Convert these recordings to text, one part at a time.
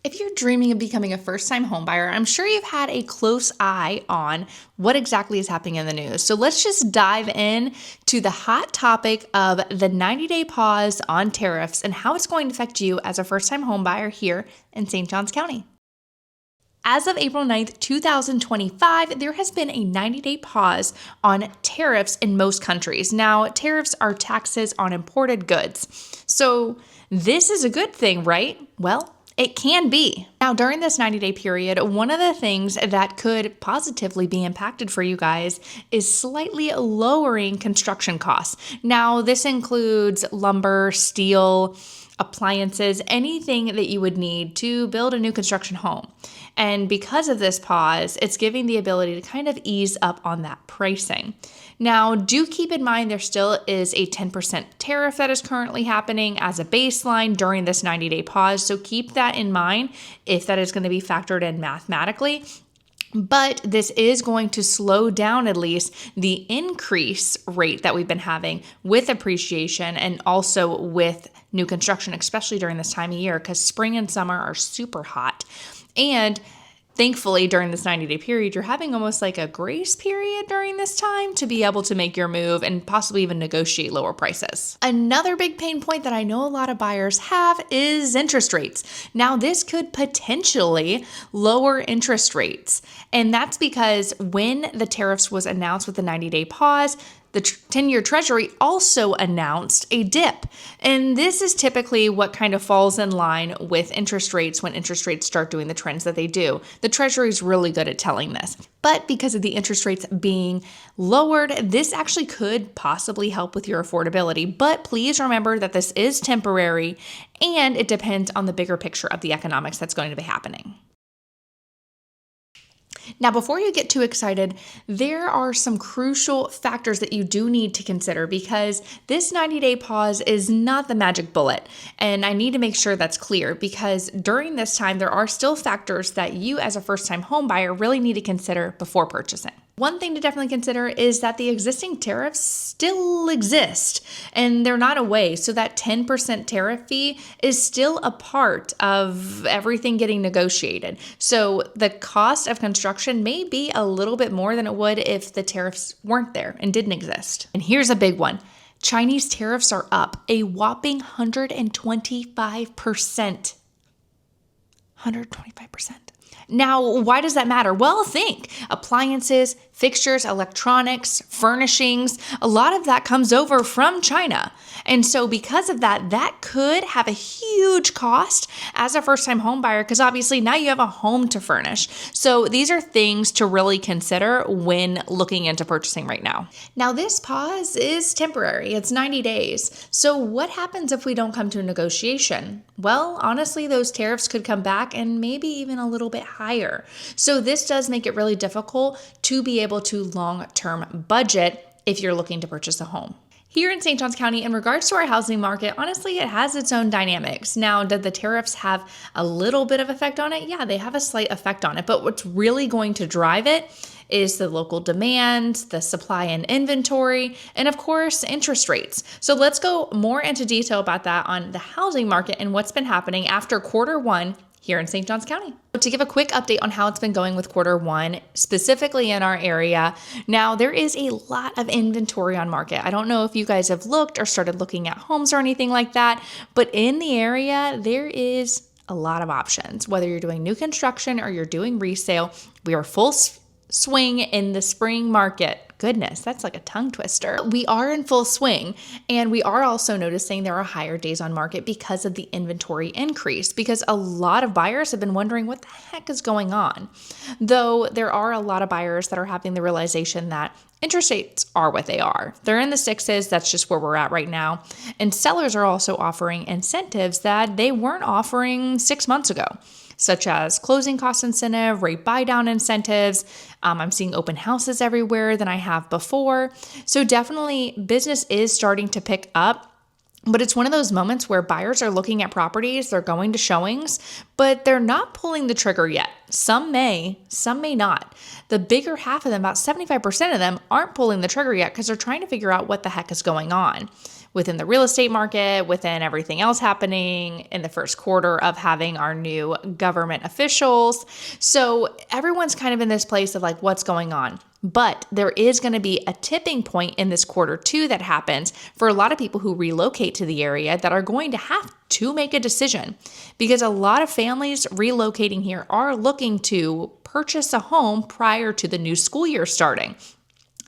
If you're dreaming of becoming a first-time homebuyer, I'm sure you've had a close eye on what exactly is happening in the news. So let's just dive in to the hot topic of the 90-day pause on tariffs and how it's going to affect you as a first-time homebuyer here in St. Johns County. As of April 9th, 2025, there has been a 90-day pause on tariffs in most countries. Now, tariffs are taxes on imported goods. So this is a good thing, right? Well, it can be. Now, during this 90-day period, one of the things that could positively be impacted for you guys is slightly lowering construction costs. Now, this includes lumber, steel, appliances, anything that you would need to build a new construction home. And because of this pause, it's giving the ability to kind of ease up on that pricing. Now, do keep in mind there still is a 10% tariff that is currently happening as a baseline during this 90-day pause. So keep that in mind if that is going to be factored in mathematically. But this is going to slow down at least the increase rate that we've been having with appreciation and also with new construction, especially during this time of year, because spring and summer are super hot. And thankfully, during this 90-day period, you're having almost like a grace period during this time to be able to make your move and possibly even negotiate lower prices. Another big pain point that I know a lot of buyers have is interest rates. Now, this could potentially lower interest rates. And that's because when the tariffs was announced with the 90-day pause, the 10-year Treasury also announced a dip. And this is typically what kind of falls in line with interest rates when interest rates start doing the trends that they do. The Treasury is really good at telling this. But because of the interest rates being lowered, this actually could possibly help with your affordability. But please remember that this is temporary and it depends on the bigger picture of the economics that's going to be happening. Now, before you get too excited, there are some crucial factors that you do need to consider because this 90-day pause is not the magic bullet. And I need to make sure that's clear because during this time, there are still factors that you as a first-time home buyer really need to consider before purchasing. One thing to definitely consider is that the existing tariffs still exist and they're not away. So that 10% tariff fee is still a part of everything getting negotiated. So the cost of construction may be a little bit more than it would if the tariffs weren't there and didn't exist. And here's a big one. Chinese tariffs are up a whopping 125%. 125%. Now, why does that matter? Well, think appliances, fixtures, electronics, furnishings, a lot of that comes over from China. And so because of that, that could have a huge cost as a first-time home buyer because obviously now you have a home to furnish. So these are things to really consider when looking into purchasing right now. Now, this pause is temporary. It's 90 days. So what happens if we don't come to a negotiation? Well, honestly, those tariffs could come back and maybe even a little bit higher. So this does make it really difficult to be able to long-term budget if you're looking to purchase a home. Here in St. Johns County, in regards to our housing market, honestly, it has its own dynamics. Now, did the tariffs have a little bit of effect on it? Yeah, they have a slight effect on it, but what's really going to drive it is the local demand, the supply and inventory, and of course, interest rates. So let's go more into detail about that on the housing market and what's been happening after Q1 here in St. Johns County. To give a quick update on how it's been going with Q1, specifically in our area, now there is a lot of inventory on market. I don't know if you guys have looked or started looking at homes or anything like that, but in the area, there is a lot of options. Whether you're doing new construction or you're doing resale, we are full swing in the spring market. Goodness, that's like a tongue twister. We are in full swing, and we are also noticing there are higher days on market because of the inventory increase, because a lot of buyers have been wondering what the heck is going on. Though there are a lot of buyers that are having the realization that interest rates are what they are. They're in the sixes. That's just where we're at right now. And sellers are also offering incentives that they weren't offering 6 months ago, such as closing cost incentive, rate buy down incentives. I'm seeing open houses everywhere than I have before. So definitely business is starting to pick up. But it's one of those moments where buyers are looking at properties, they're going to showings, but they're not pulling the trigger yet. Some may not. The bigger half of them, about 75% of them, aren't pulling the trigger yet because they're trying to figure out what the heck is going on within the real estate market, within everything else happening in the first quarter of having our new government officials. So everyone's kind of in this place of like, what's going on? But there is going to be a tipping point in this quarter two that happens for a lot of people who relocate to the area that are going to have to make a decision, because a lot of families relocating here are looking to purchase a home prior to the new school year starting.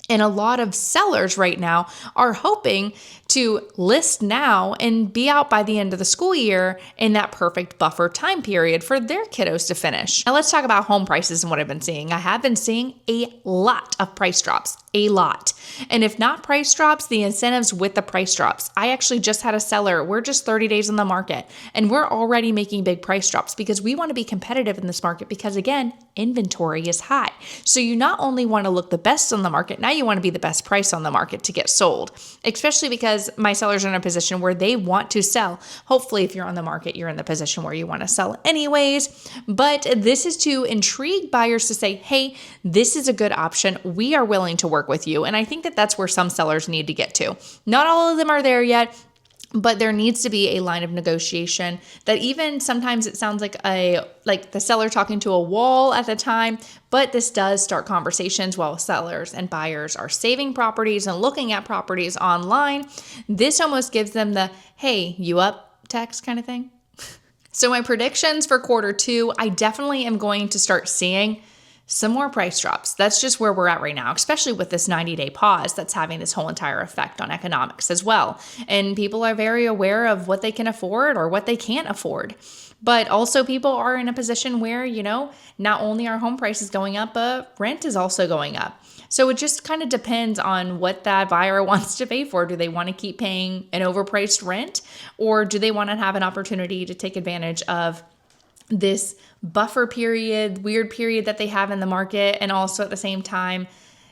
And a lot of sellers right now are hoping to list now and be out by the end of the school year in that perfect buffer time period for their kiddos to finish. Now let's talk about home prices and what I've been seeing. I have been seeing a lot of price drops, a lot. And if not price drops, the incentives with the price drops. I actually just had a seller. We're just 30 days in the market and we're already making big price drops because we want to be competitive in this market because again, inventory is high. So you not only want to look the best on the market, now you want to be the best price on the market to get sold, especially because my sellers are in a position where they want to sell. Hopefully, if you're on the market, you're in the position where you want to sell anyways. But this is to intrigue buyers to say, hey, this is a good option. We are willing to work with you. And I think that that's where some sellers need to get to. Not all of them are there yet, but there needs to be a line of negotiation that even sometimes it sounds like the seller talking to a wall at the time, but this does start conversations while sellers and buyers are saving properties and looking at properties online. This almost gives them the, hey, you up text kind of thing. So my predictions for quarter two, I definitely am going to start seeing some more price drops. That's just where we're at right now, especially with this 90-day pause that's having this whole entire effect on economics as well. And people are very aware of what they can afford or what they can't afford. But also people are in a position where, not only are home prices going up, but rent is also going up. So it just kind of depends on what that buyer wants to pay for. Do they want to keep paying an overpriced rent, or do they want to have an opportunity to take advantage of this buffer period, weird period that they have in the market, and also at the same time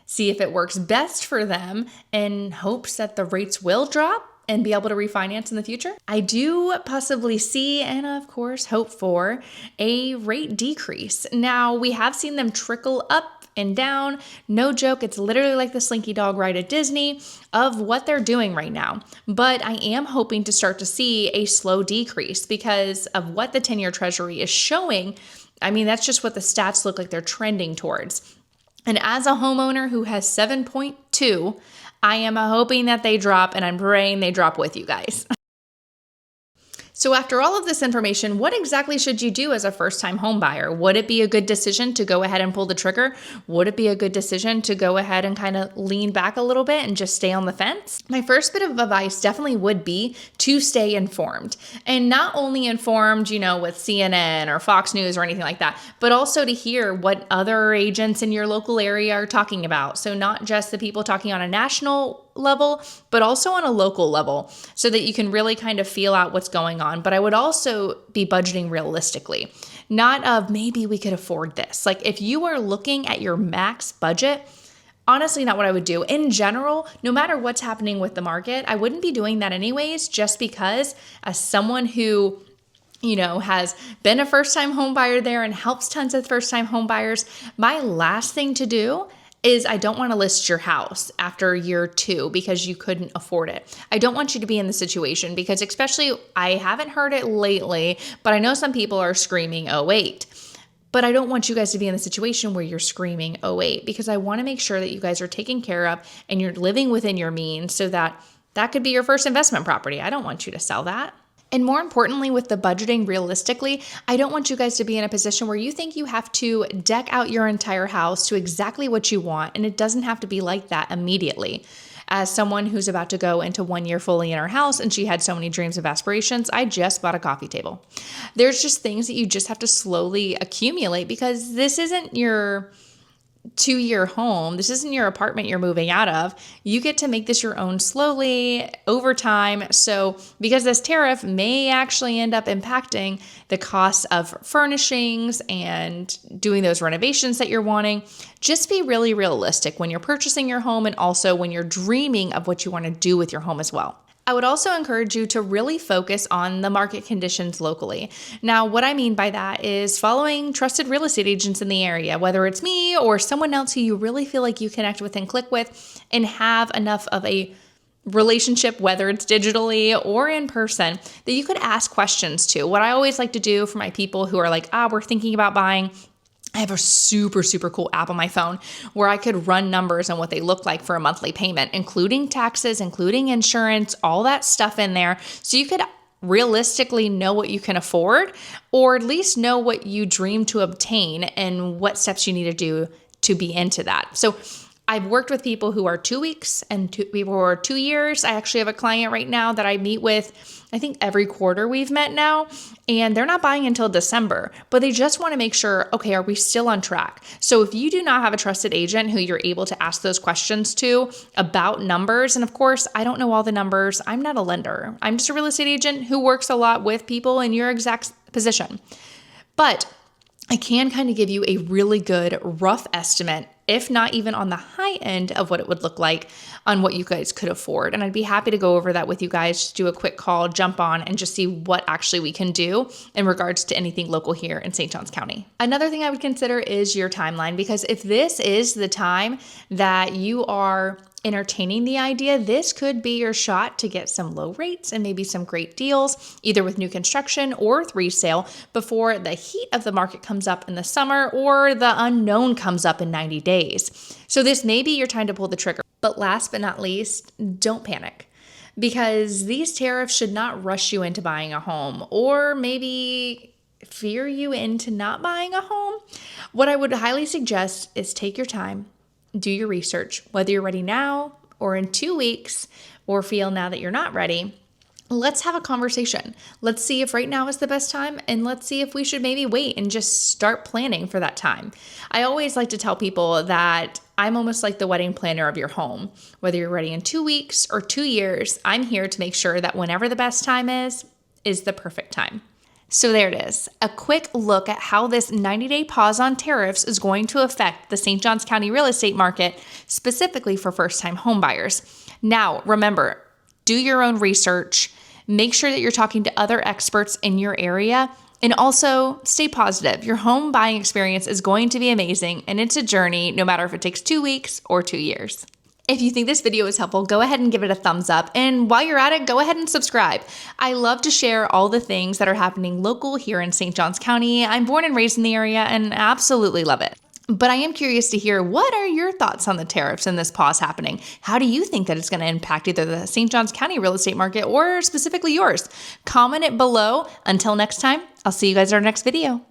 see if it works best for them in hopes that the rates will drop and be able to refinance in the future? I do possibly see, and of course hope for, a rate decrease. Now, we have seen them trickle up and down. No joke, it's literally like the Slinky Dog ride at Disney of what they're doing right now. But I am hoping to start to see a slow decrease because of what the 10-year Treasury is showing. I mean, that's just what the stats look like they're trending towards. And as a homeowner who has 7.2, I am hoping that they drop, and I'm praying they drop with you guys. So after all of this information, what exactly should you do as a first-time home buyer? Would it be a good decision to go ahead and pull the trigger? Would it be a good decision to go ahead and kind of lean back a little bit and just stay on the fence? My first bit of advice definitely would be to stay informed. And not only informed, with CNN or Fox News or anything like that, but also to hear what other agents in your local area are talking about. So not just the people talking on a national level, but also on a local level so that you can really kind of feel out what's going on. But I would also be budgeting realistically, not of maybe we could afford this. Like if you are looking at your max budget, honestly, not what I would do. In general, no matter what's happening with the market, I wouldn't be doing that anyways, just because as someone who has been a first-time home buyer there and helps tons of first-time home buyers, my last thing to do is I don't want to list your house after year 2 because you couldn't afford it. I don't want you to be in the situation because especially I haven't heard it lately, but I know some people are screaming, oh, wait. But I don't want you guys to be in the situation where you're screaming, oh, wait, because I want to make sure that you guys are taken care of and you're living within your means so that that could be your first investment property. I don't want you to sell that. And more importantly, with the budgeting realistically, I don't want you guys to be in a position where you think you have to deck out your entire house to exactly what you want. And it doesn't have to be like that immediately. As someone who's about to go into 1 year fully in her house and she had so many dreams of aspirations, I just bought a coffee table. There's just things that you just have to slowly accumulate because this isn't your 2-year home. This isn't your apartment you're moving out of. You get to make this your own slowly over time. So because this tariff may actually end up impacting the cost of furnishings and doing those renovations that you're wanting, just be really realistic when you're purchasing your home and also when you're dreaming of what you want to do with your home as well. I would also encourage you to really focus on the market conditions locally. Now, what I mean by that is following trusted real estate agents in the area, whether it's me or someone else who you really feel like you connect with and click with and have enough of a relationship, whether it's digitally or in person, that you could ask questions to. What I always like to do for my people who are like, we're thinking about buying, I have a super, super cool app on my phone where I could run numbers on what they look like for a monthly payment, including taxes, including insurance, all that stuff in there. So you could realistically know what you can afford, or at least know what you dream to obtain and what steps you need to do to be into that. So I've worked with people who are 2 weeks and people who are 2 years. I actually have a client right now that I meet with, I think every quarter we've met now, and they're not buying until December, but they just want to make sure, okay, are we still on track? So if you do not have a trusted agent who you're able to ask those questions to about numbers, and of course, I don't know all the numbers. I'm not a lender. I'm just a real estate agent who works a lot with people in your exact position. But I can kind of give you a really good rough estimate, if not even on the high end of what it would look like on what you guys could afford. And I'd be happy to go over that with you guys, just do a quick call, jump on, and just see what actually we can do in regards to anything local here in St. Johns County. Another thing I would consider is your timeline, because if this is the time that you are entertaining the idea, this could be your shot to get some low rates and maybe some great deals, either with new construction or with resale, before the heat of the market comes up in the summer or the unknown comes up in 90 days. So this may be your time to pull the trigger. But last but not least, don't panic, because these tariffs should not rush you into buying a home or maybe fear you into not buying a home. What I would highly suggest is take your time. Do your research, whether you're ready now or in 2 weeks or feel now that you're not ready. Let's have a conversation. Let's see if right now is the best time, and let's see if we should maybe wait and just start planning for that time. I always like to tell people that I'm almost like the wedding planner of your home. Whether you're ready in 2 weeks or 2 years, I'm here to make sure that whenever the best time is the perfect time. So there it is, a quick look at how this 90-day pause on tariffs is going to affect the St. Johns County real estate market, specifically for first-time homebuyers. Now, remember, do your own research, make sure that you're talking to other experts in your area, and also stay positive. Your home buying experience is going to be amazing, and it's a journey, no matter if it takes 2 weeks or 2 years. If you think this video is helpful, go ahead and give it a thumbs up. And while you're at it, go ahead and subscribe. I love to share all the things that are happening local here in St. Johns County. I'm born and raised in the area and absolutely love it. But I am curious to hear, what are your thoughts on the tariffs and this pause happening? How do you think that it's going to impact either the St. Johns County real estate market or specifically yours? Comment it below. Until next time, I'll see you guys in our next video.